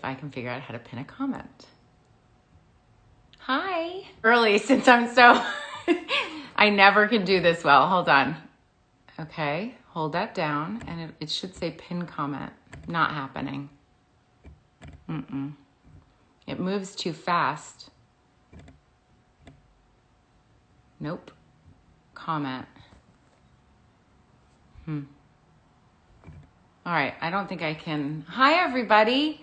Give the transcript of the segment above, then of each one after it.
if I can figure out how to pin a comment. Hi. Early, since I'm so, I never can do this well. Hold on. Okay, hold that down and it should say pin comment. Not happening. It moves too fast. Nope. Comment. All right, I don't think I can. Hi, everybody.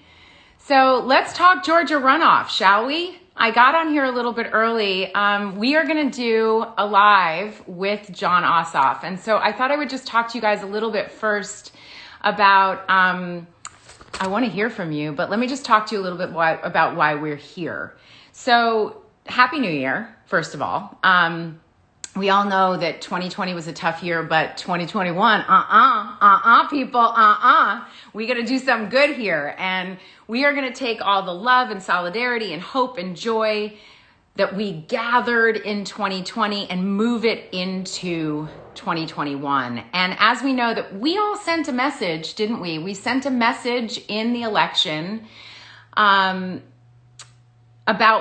So let's talk Georgia runoff, shall we? I got on here a little bit early. We are going to do a live with Jon Ossoff. And so I thought I would just talk to you guys a little bit first about, I want to hear from you, but let me just talk to you a little bit about why we're here. So Happy New Year, first of all. We all know that 2020 was a tough year, but 2021, people, we got to do something good here. And we are going to take all the love and solidarity and hope and joy that we gathered in 2020 and move it into 2021. And as we know that we all sent a message, didn't we? We sent a message in the election about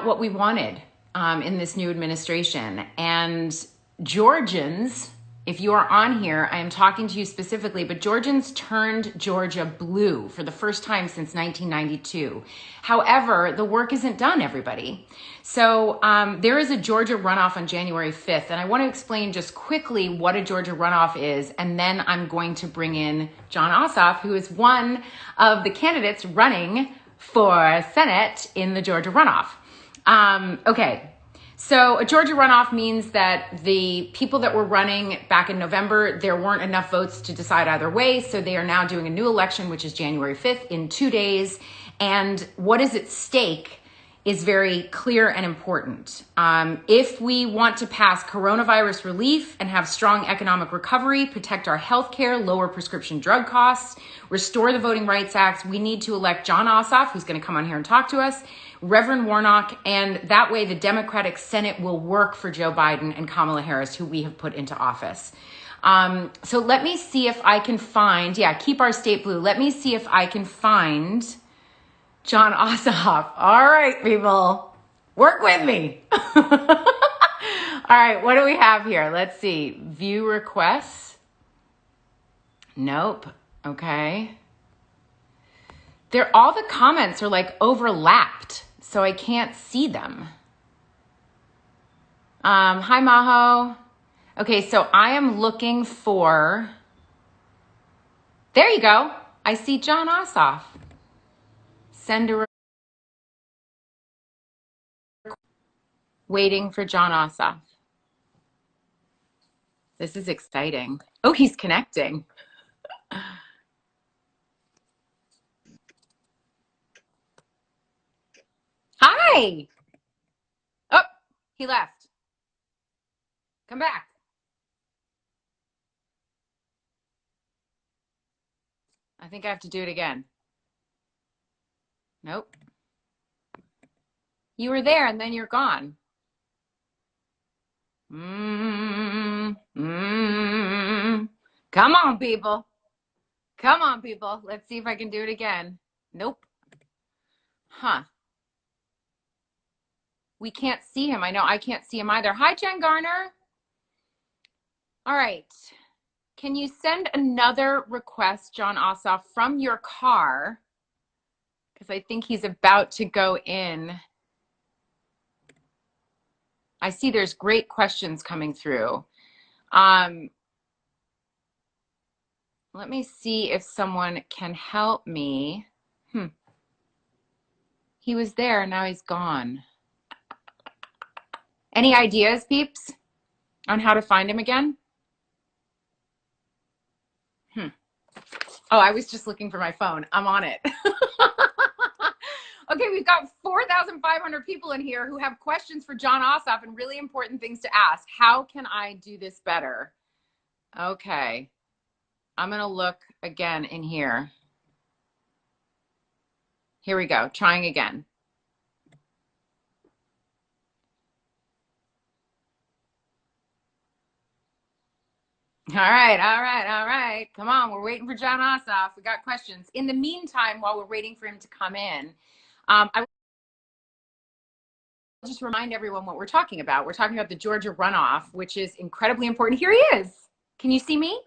what we wanted in this new administration. And Georgians, if you are on here, I am talking to you specifically, but Georgians turned Georgia blue for the first time since 1992. However, the work isn't done, everybody. So there is a Georgia runoff on January 5th, and I want to explain just quickly what a Georgia runoff is, and then I'm going to bring in Jon Ossoff, who is one of the candidates running for Senate in the Georgia runoff. Okay. So a Georgia runoff means that the people that were running back in November, there weren't enough votes to decide either way. So they are now doing a new election, which is January 5th in 2 days. And what is at stake is very clear and important. If we want to pass coronavirus relief and have strong economic recovery, protect our healthcare, lower prescription drug costs, restore the Voting Rights Act, we need to elect Jon Ossoff, who's going to come on here and talk to us, Reverend Warnock, and that way the Democratic Senate will work for Joe Biden and Kamala Harris, who we have put into office. So let me see if I can find, keep our state blue. Let me see if I can find Jon Ossoff. All right, people, work with me. All right, what do we have here? Let's see. View requests. Nope. Okay. All the comments are like overlapped, so I can't see them. Hi, Maho. Okay, so I am looking for, there you go. I see Jon Ossoff. Send a waiting for Jon Ossoff. This is exciting. Oh, he's connecting. Hi. Oh, he left. Come back. I think I have to do it again. Nope. You were there and then you're gone. Come on, people. Come on, people. Let's see if I can do it again. Nope. Huh. We can't see him. I know I can't see him either. Hi, Jen Garner. All right. Can you send another request, Jon Ossoff, from your car? Because I think he's about to go in. I see there's great questions coming through. Let me see if someone can help me. He was there, now he's gone. Any ideas, peeps, on how to find him again? Oh, I was just looking for my phone. I'm on it. Okay, we've got 4,500 people in here who have questions for Jon Ossoff and really important things to ask. How can I do this better? Okay, I'm gonna look again in here. Here we go, trying again. All right. Come on, we're waiting for John Ossoff. We got questions. In the meantime, while we're waiting for him to come in, I will just remind everyone what we're talking about. We're talking about the Georgia runoff, which is incredibly important. Here he is. Can you see me?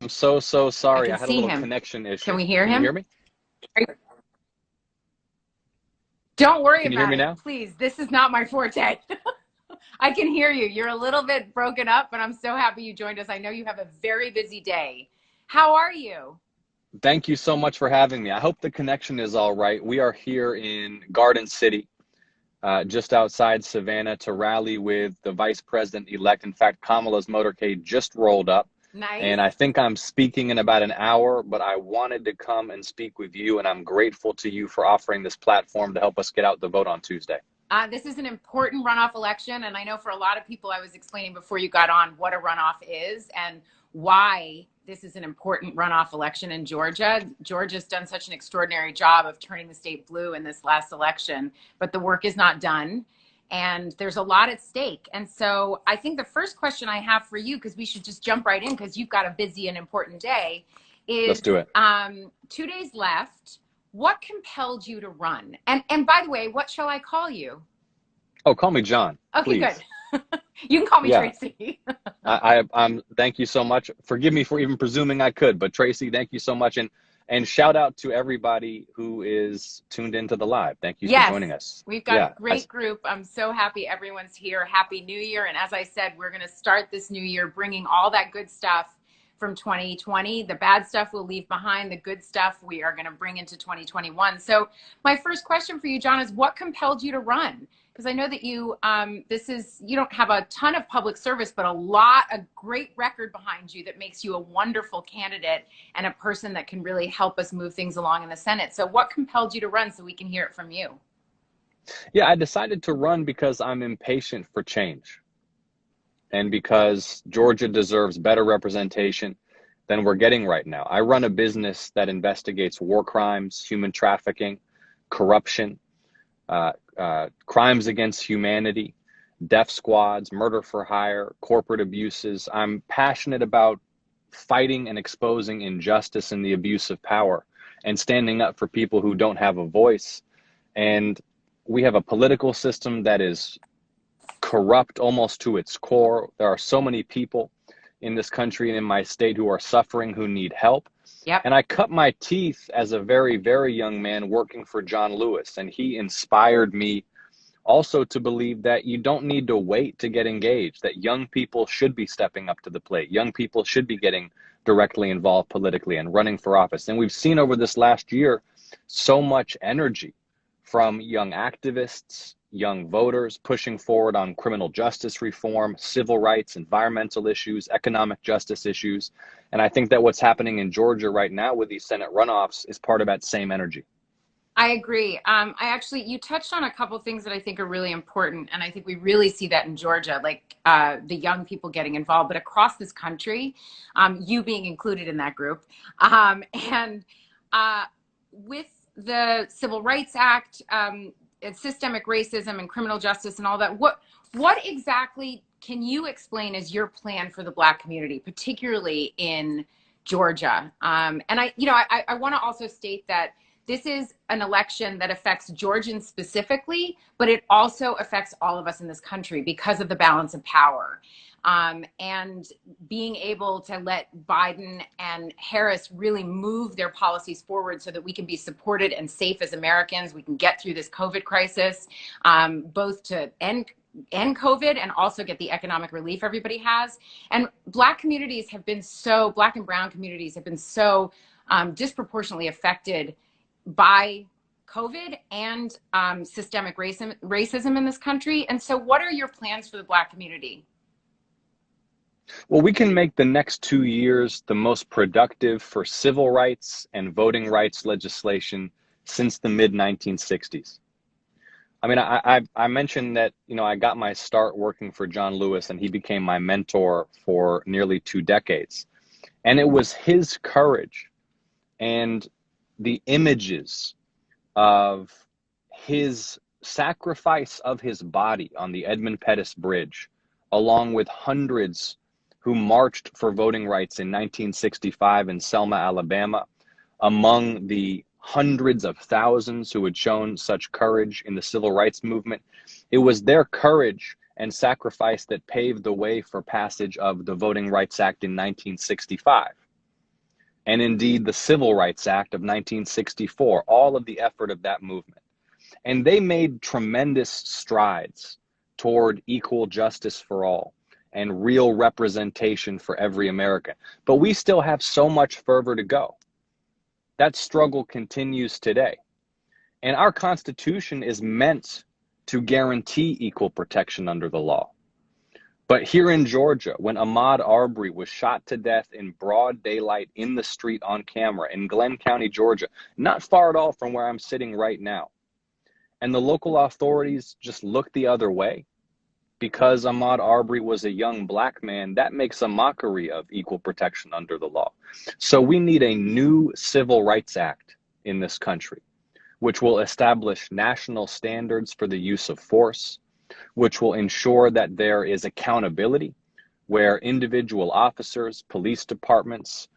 I'm so I sorry. can I had a see little him. connection Can issue. we hear Can you hear him? me? Don't worry Can you hear about me it, now? please. This is not my forte. I can hear you. You're a little bit broken up, but I'm so happy you joined us. I know you have a very busy day. How are you? Thank you so much for having me. I hope the connection is all right. We are here in Garden City, just outside Savannah, to rally with the vice president-elect. In fact, Kamala's motorcade just rolled up, Nice. and I think I'm speaking in about an hour, but I wanted to come and speak with you, and I'm grateful to you for offering this platform to help us get out the vote on Tuesday. This is an important runoff election, and I know for a lot of people, I was explaining before you got on what a runoff is and why this is an important runoff election in Georgia. Georgia's done such an extraordinary job of turning the state blue in this last election, but the work is not done, and there's a lot at stake. And so I think the first question I have for you, because we should just jump right in because you've got a busy and important day, Let's is do it. 2 days left. What compelled you to run? And by the way, what shall I call you? Oh, call me John, Okay, good. please. You can call me Yeah. Tracee. I'm thank you so much. Forgive me for even presuming I could, but Tracee, thank you so much. And shout out to everybody who is tuned into the live. Thank you for Yes, joining us. we've got a Yeah. great group. I'm so happy everyone's here. Happy New Year. And as I said, we're going to start this new year bringing all that good stuff from 2020. The bad stuff we'll leave behind. The good stuff we are going to bring into 2021. So my first question for you, John, is what compelled you to run? Because I know that you don't have a ton of public service, but a great record behind you that makes you a wonderful candidate and a person that can really help us move things along in the Senate. So what compelled you to run so we can hear it from you? Yeah, I decided to run because I'm impatient for change and because Georgia deserves better representation than we're getting right now. I run a business that investigates war crimes, human trafficking, corruption, crimes against humanity, death squads, murder for hire, corporate abuses. I'm passionate about fighting and exposing injustice and the abuse of power and standing up for people who don't have a voice. And we have a political system that is corrupt almost to its core. There are so many people in this country and in my state who are suffering, who need help. Yep. And I cut my teeth as a very, very young man working for John Lewis, and he inspired me also to believe that you don't need to wait to get engaged, that young people should be stepping up to the plate. Young people should be getting directly involved politically and running for office. And we've seen over this last year so much energy from young activists, young voters pushing forward on criminal justice reform, civil rights, environmental issues, economic justice issues. And I think that what's happening in Georgia right now with these Senate runoffs is part of that same energy. I agree. You touched on a couple things that I think are really important, and I think we really see that in Georgia, like the young people getting involved, but across this country, you being included in that group, and with the Civil Rights Act, and systemic racism and criminal justice and all that. What exactly can you explain as your plan for the Black community, particularly in Georgia? And I want to also state that this is an election that affects Georgians specifically, but it also affects all of us in this country because of the balance of power. And being able to let Biden and Harris really move their policies forward so that we can be supported and safe as Americans. We can get through this COVID crisis, both to end COVID and also get the economic relief everybody has. And Black and brown communities have been so disproportionately affected by COVID and systemic racism in this country. And so what are your plans for the Black community? Well, we can make the next 2 years the most productive for civil rights and voting rights legislation since the mid 1960s. I mean, I mentioned that, I got my start working for John Lewis and he became my mentor for nearly 2 decades. And it was his courage and the images of his sacrifice of his body on the Edmund Pettus Bridge, along with hundreds who marched for voting rights in 1965 in Selma, Alabama, among the hundreds of thousands who had shown such courage in the civil rights movement. It was their courage and sacrifice that paved the way for passage of the Voting Rights Act in 1965. And indeed, the Civil Rights Act of 1964, all of the effort of that movement. And they made tremendous strides toward equal justice for all and real representation for every American. But we still have so much further to go. That struggle continues today. And our Constitution is meant to guarantee equal protection under the law. But here in Georgia, when Ahmaud Arbery was shot to death in broad daylight in the street on camera in Glenn County, Georgia, not far at all from where I'm sitting right now, and the local authorities just looked the other way because Ahmaud Arbery was a young black man, that makes a mockery of equal protection under the law. So we need a new Civil Rights Act in this country, which will establish national standards for the use of force, which will ensure that there is accountability where individual officers, police departments,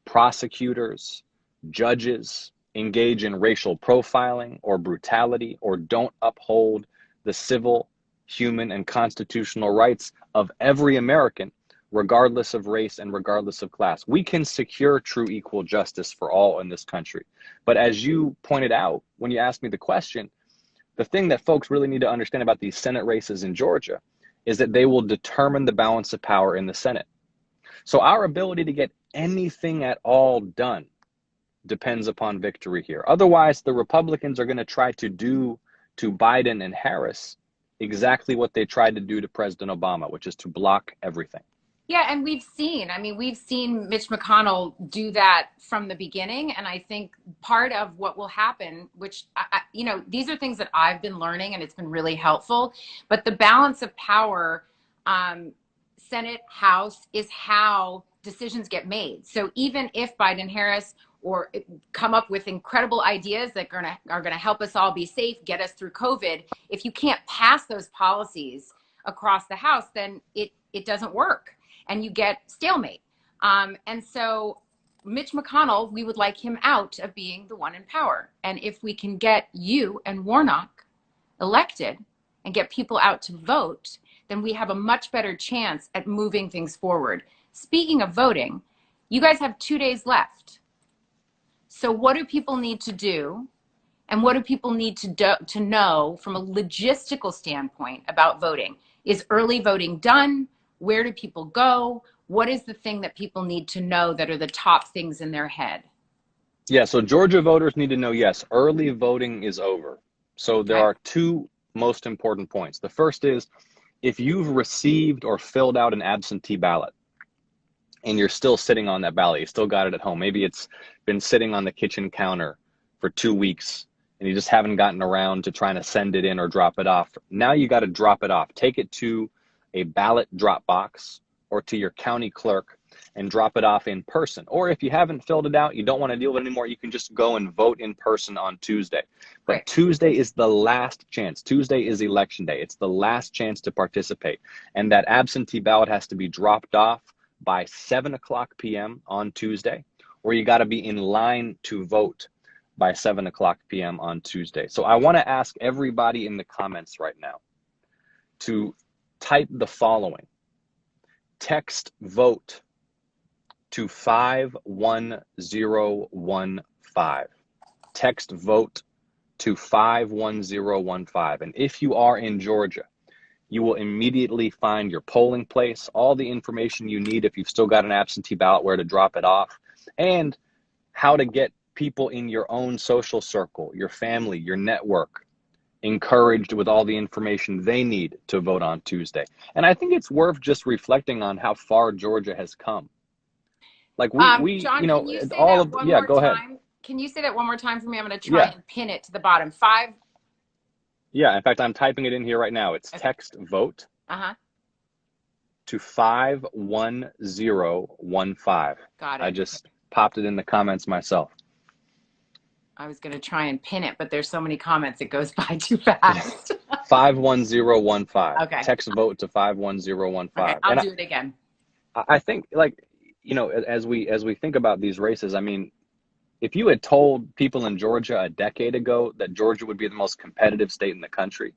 prosecutors, judges engage in racial profiling or brutality or don't uphold the civil, human, and constitutional rights of every American, regardless of race and regardless of class. We can secure true equal justice for all in this country. But as you pointed out, when you asked me the question, the thing that folks really need to understand about these Senate races in Georgia is that they will determine the balance of power in the Senate. So our ability to get anything at all done depends upon victory here. Otherwise, the Republicans are going to try to do to Biden and Harris exactly what they tried to do to President Obama, which is to block everything. Yeah, and we've seen Mitch McConnell do that from the beginning. And I think part of what will happen, which, these are things that I've been learning and it's been really helpful, but the balance of power, Senate, House, is how decisions get made. So even if Biden, Harris, or come up with incredible ideas that are gonna help us all be safe, get us through COVID, if you can't pass those policies across the House, then it doesn't work. And you get stalemate. And so Mitch McConnell, we would like him out of being the one in power. And if we can get you and Warnock elected and get people out to vote, then we have a much better chance at moving things forward. Speaking of voting, you guys have 2 days left. So what do people need to do? And what do people need to know from a logistical standpoint about voting? Is early voting done? Where do people go? What is the thing that people need to know that are the top things in their head? Yeah, so Georgia voters need to know, yes, early voting is over. So there are two most important points. The first is if you've received or filled out an absentee ballot and you're still sitting on that ballot, you still got it at home. Maybe it's been sitting on the kitchen counter for 2 weeks and you just haven't gotten around to trying to send it in or drop it off. Now you got to drop it off. Take it to a ballot drop box or to your county clerk and drop it off in person. Or if you haven't filled it out, you don't want to deal with it anymore, you can just go and vote in person on Tuesday. But Right. Tuesday is the last chance. Tuesday is election day. It's the last chance to participate. And that absentee ballot has to be dropped off by 7:00 p.m. on Tuesday, or you got to be in line to vote by 7:00 p.m. on Tuesday. So I want to ask everybody in the comments right now to type the following. Text vote to 51015. Text vote to 51015. And if you are in Georgia, you will immediately find your polling place, all the information you need if you've still got an absentee ballot, where to drop it off, and how to get people in your own social circle, your family, your network, encouraged with all the information they need to vote on Tuesday. And I think it's worth just reflecting on how far Georgia has come. Like we John, you know, can you say all that of, one yeah, more go time? ahead. Can you say that one more time for me? I'm going to try Yeah. and pin it to the bottom. 5. Yeah, in fact, I'm typing it in here right now. It's text vote to 51015. Got it. I just popped it in the comments myself. I was going to try and pin it, but there's so many comments, it goes by too fast. 51015. Okay. Text vote to 51015. Okay, I'll do it again. I think, like, as we think about these races, I mean, if you had told people in Georgia a decade ago that Georgia would be the most competitive state in the country,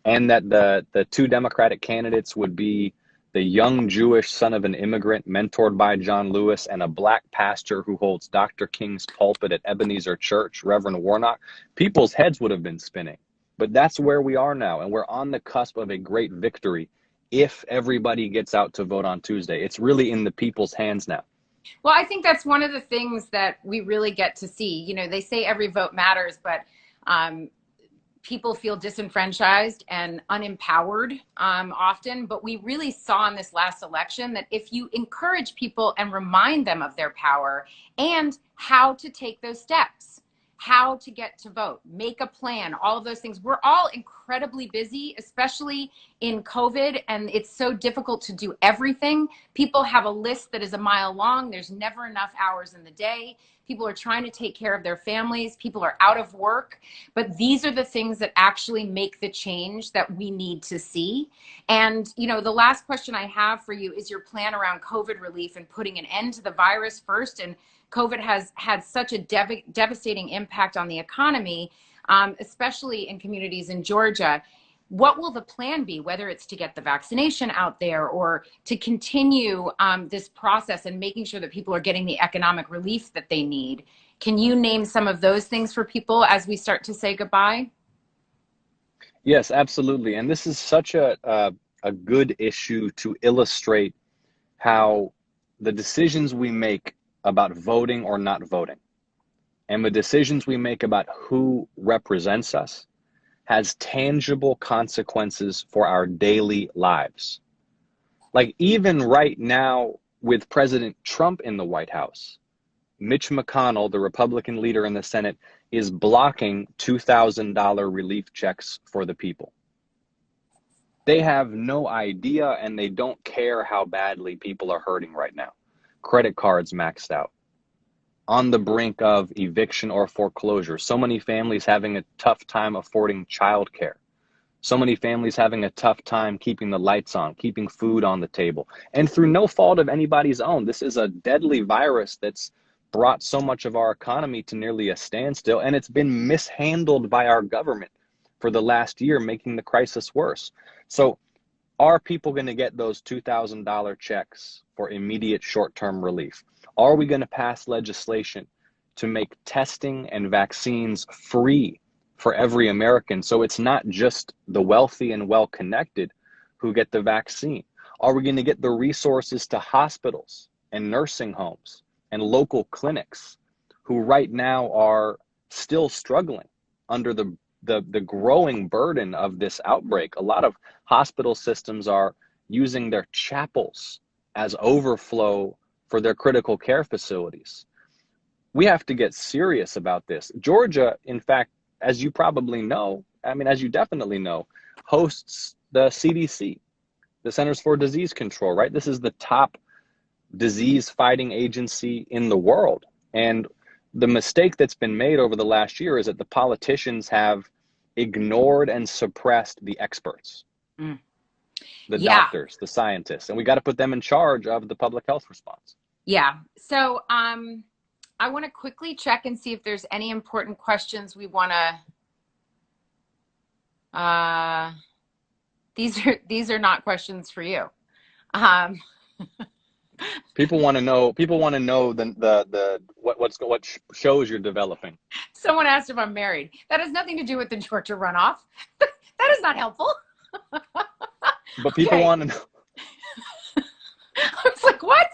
and that the two Democratic candidates would be the young Jewish son of an immigrant mentored by John Lewis and a black pastor who holds Dr. King's pulpit at Ebenezer Church, Reverend Warnock, people's heads would have been spinning. But that's where we are now, and we're on the cusp of a great victory if everybody gets out to vote on Tuesday. It's really in the people's hands now. Well, I think that's one of the things that we really get to see. You know, they say every vote matters, but people feel disenfranchised and unempowered often. But we really saw in this last election that if you encourage people and remind them of their power and how to take those steps, how to get to vote, make a plan, all of those things. We're all incredibly busy, especially in COVID, and it's so difficult to do everything. People have a list that is a mile long. There's never enough hours in the day. People are trying to take care of their families. People are out of work. But these are the things that actually make the change that we need to see. And, you know, the last question I have for you is your plan around COVID relief and putting an end to the virus first. And COVID has had such a devastating impact on the economy, especially in communities in Georgia. What will the plan be, whether it's to get the vaccination out there or to continue this process and making sure that people are getting the economic relief that they need? Can you name some of those things for people as we start to say goodbye? Yes, absolutely. And this is such a good issue to illustrate how the decisions we make about voting or not voting, and the decisions we make about who represents us, has tangible consequences for our daily lives. Like, even right now with President Trump in the White House, Mitch McConnell, the Republican leader in the Senate, is blocking $2,000 relief checks for the people. They have no idea, and they don't care how badly people are hurting right now. Credit cards maxed out, on the brink of eviction or foreclosure. So many families having a tough time affording childcare. So many families having a tough time keeping the lights on, keeping food on the table. And through no fault of anybody's own, this is a deadly virus that's brought so much of our economy to nearly a standstill, and it's been mishandled by our government for the last year, making the crisis worse. So are people going to get those $2,000 checks for immediate short-term relief? Are we going to pass legislation to make testing and vaccines free for every American, so it's not just the wealthy and well-connected who get the vaccine? Are we going to get the resources to hospitals and nursing homes and local clinics who right now are still struggling under the growing burden of this outbreak? A lot of hospital systems are using their chapels as overflow for their critical care facilities. We have to get serious about this. Georgia, in fact, as you probably know, as you definitely know, hosts the CDC, the Centers for Disease Control, right? This is the top disease fighting agency in the world. And the mistake that's been made over the last year is that the politicians have ignored and suppressed the experts, the doctors, the scientists, and we got to put them in charge of the public health response. Yeah. So I want to quickly check and see if there's any important questions we want to. These are not questions for you. People want to know. People want to know what shows you're developing. Someone asked if I'm married. That has nothing to do with the Georgia runoff. That is not helpful. But people want to know. I was like, what?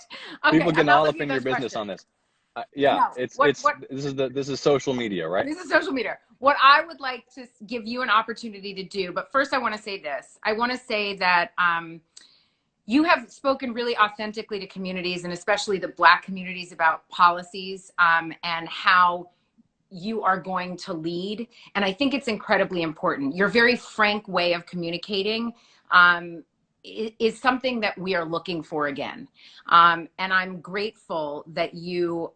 Okay, people get all up in your business on this. Yeah, no, this is social media, right? This is social media. What I would like to give you an opportunity to do, but first I want to say this. I want to say that you have spoken really authentically to communities, and especially the Black communities, about policies and how you are going to lead. And I think it's incredibly important. Your very frank way of communicating is something that we are looking for again. And I'm grateful that you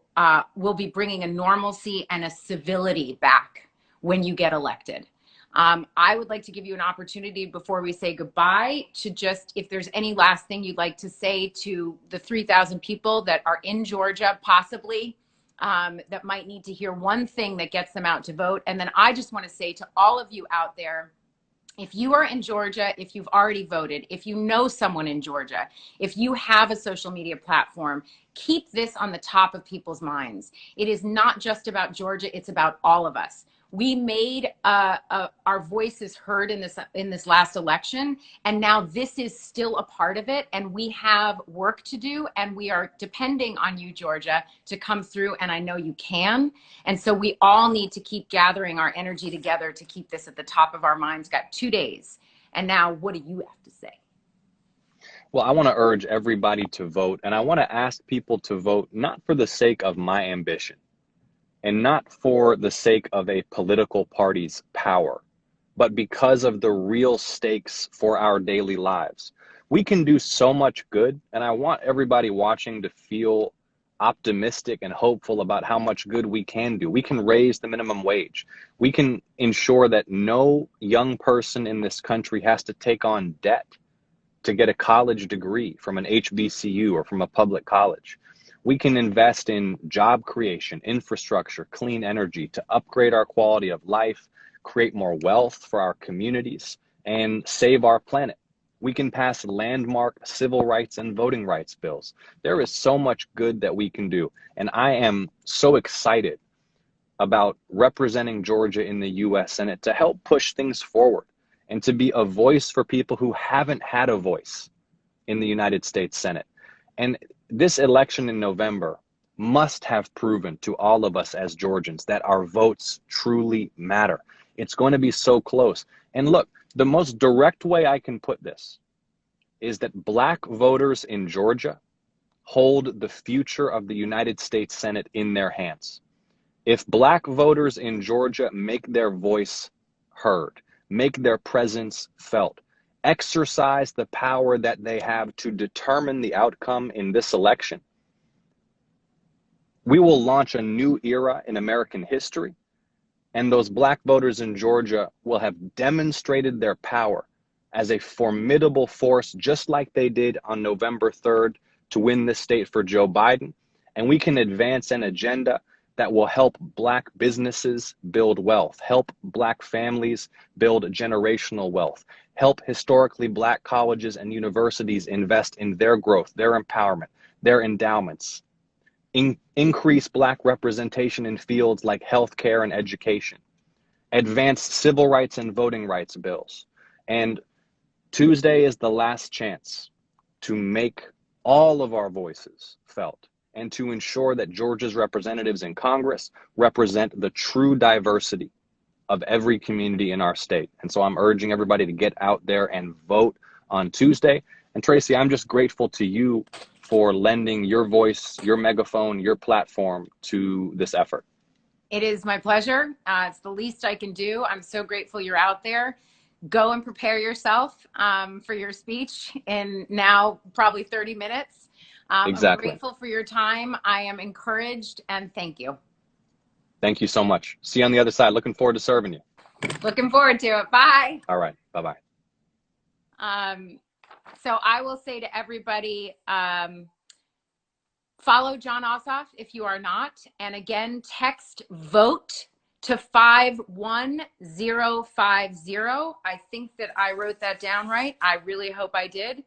will be bringing a normalcy and a civility back when you get elected. I would like to give you an opportunity before we say goodbye to just, if there's any last thing you'd like to say to the 3,000 people that are in Georgia, possibly, that might need to hear one thing that gets them out to vote. And then I just want to say to all of you out there, if you are in Georgia, if you've already voted, if you know someone in Georgia, if you have a social media platform, keep this on the top of people's minds. It is not just about Georgia, it's about all of us. We made our voices heard in this last election, and now this is still a part of it, and we have work to do, and we are depending on you, Georgia, to come through, and I know you can. And so we all need to keep gathering our energy together to keep this at the top of our minds. Got 2 days, and now what do you have to say? Well, I want to urge everybody to vote, and I want to ask people to vote not for the sake of my ambition, and not for the sake of a political party's power, but because of the real stakes for our daily lives. We can do so much good, and I want everybody watching to feel optimistic and hopeful about how much good we can do. We can raise the minimum wage. We can ensure that no young person in this country has to take on debt to get a college degree from an HBCU or from a public college. We can invest in job creation, infrastructure, clean energy to upgrade our quality of life, create more wealth for our communities, and save our planet. We can pass landmark civil rights and voting rights bills. There is so much good that we can do. And I am so excited about representing Georgia in the U.S. Senate to help push things forward and to be a voice for people who haven't had a voice in the United States Senate. And this election in November must have proven to all of us as Georgians that our votes truly matter. It's going to be so close. And look, the most direct way I can put this is that Black voters in Georgia hold the future of the United States Senate in their hands. If Black voters in Georgia make their voice heard, make their presence felt, exercise the power that they have to determine the outcome in this election, we will launch a new era in American history, and those Black voters in Georgia will have demonstrated their power as a formidable force, just like they did on November 3rd to win this state for Joe Biden. And we can advance an agenda that will help Black businesses build wealth, help Black families build generational wealth, help historically Black colleges and universities invest in their growth, their empowerment, their endowments, increase Black representation in fields like healthcare and education, advance civil rights and voting rights bills. And Tuesday is the last chance to make all of our voices felt and to ensure that Georgia's representatives in Congress represent the true diversity of every community in our state. And so I'm urging everybody to get out there and vote on Tuesday. And Tracee, I'm just grateful to you for lending your voice, your megaphone, your platform to this effort. It is my pleasure. It's the least I can do. I'm so grateful you're out there. Go and prepare yourself for your speech in now probably 30 minutes. Exactly. I'm grateful for your time. I am encouraged, and thank you. Thank you so much. See you on the other side. Looking forward to serving you. Looking forward to it. Bye. All right. Bye-bye. So I will say to everybody, follow John Ossoff if you are not. And again, text VOTE to 51050. I think that I wrote that down right. I really hope I did.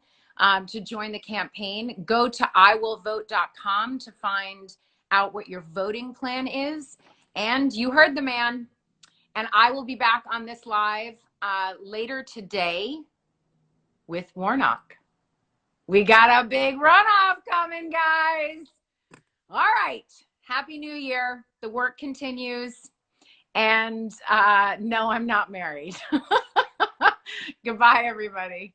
To join the campaign. Go to iwillvote.com to find out what your voting plan is. And you heard the man. And I will be back on this live later today with Warnock. We got a big runoff coming, guys. All right. Happy New Year. The work continues. And no, I'm not married. Goodbye, everybody.